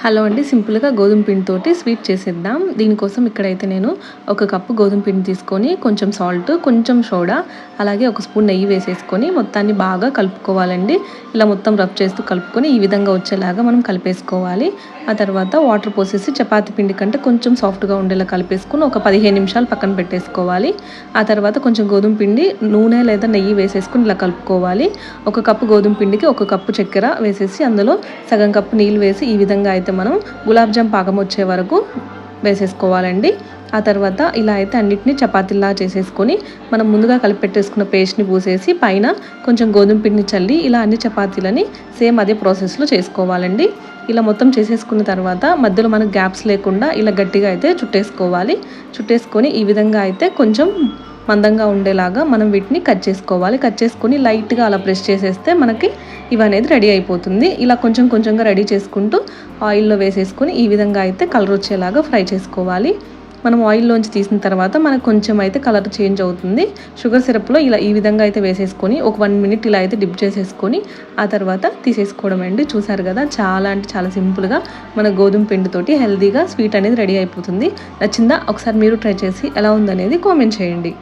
Hello అండి, సింపుల్గా గోధుమ పిండితోటి స్వీట్ చేసేద్దాం. దీనికోసం ఇక్కడైతే నేను ఒక కప్పు గోధుమ పిండి తీసుకొని కొంచెం సాల్ట్, కొంచెం సోడా, అలాగే ఒక స్పూన్ నెయ్యి వేసేసుకొని మొత్తాన్ని బాగా కలుపుకోవాలండి. ఇలా మొత్తం రబ్ చేస్తూ కలుపుకొని ఈ విధంగా వచ్చేలాగా మనం కలిపేసుకోవాలి. ఆ తర్వాత వాటర్ పోసేసి చపాతీ పిండి కంటే కొంచెం సాఫ్ట్గా ఉండేలా కలిపేసుకుని ఒక 15 నిమిషాలు పక్కన పెట్టేసుకోవాలి. ఆ తర్వాత కొంచెం గోధుమ పిండి నూనె లేదా నెయ్యి వేసేసుకుని ఇలా కలుపుకోవాలి. ఒక కప్పు గోధుమ పిండికి ఒక కప్పు చక్కెర వేసేసి అందులో సగం కప్పు నీళ్ళు వేసి ఈ విధంగా అయితే మనం గులాబ్ జామ్ పాకం వచ్చే వరకు వేసేసుకోవాలండి. ఆ తర్వాత ఇలా అయితే అన్నిటిని చపాతీలా చేసేసుకొని మనం ముందుగా కలిపి పెట్టేసుకున్న పేస్ట్ని పూసేసి పైన కొంచెం గోధుమ పిండిని చల్లి ఇలా అన్ని చపాతీలని సేమ్ అదే ప్రాసెస్లో చేసుకోవాలండి. ఇలా మొత్తం చేసేసుకున్న తర్వాత మధ్యలో మనకు గ్యాప్స్ లేకుండా ఇలా గట్టిగా అయితే చుట్టేసుకోవాలి. చుట్టేసుకొని ఈ విధంగా అయితే కొంచెం మందంగా ఉండేలాగా మనం వీటిని కట్ చేసుకోవాలి. కట్ చేసుకొని లైట్గా అలా ప్రెస్ చేసేస్తే మనకి ఇవనేది రెడీ అయిపోతుంది. ఇలా కొంచెం కొంచెంగా రెడీ చేసుకుంటూ ఆయిల్లో వేసేసుకొని ఈ విధంగా అయితే కలర్ వచ్చేలాగా ఫ్రై చేసుకోవాలి. మనం ఆయిల్లోంచి తీసిన తర్వాత మనకు కొంచెం అయితే కలర్ చేంజ్ అవుతుంది. షుగర్ సిరప్లో ఇలా ఈ విధంగా అయితే వేసేసుకొని ఒక 1 మినిట్ ఇలా అయితే డిప్ చేసేసుకొని ఆ తర్వాత తీసేసుకోవడం అండి. చూసారు కదా, చాలా అంటే చాలా సింపుల్గా మన గోధుమ పిండితోటి హెల్తీగా స్వీట్ అనేది రెడీ అయిపోతుంది. నచ్చిందా? ఒకసారి మీరు ట్రై చేసి ఎలా ఉందనేది కామెంట్ చేయండి.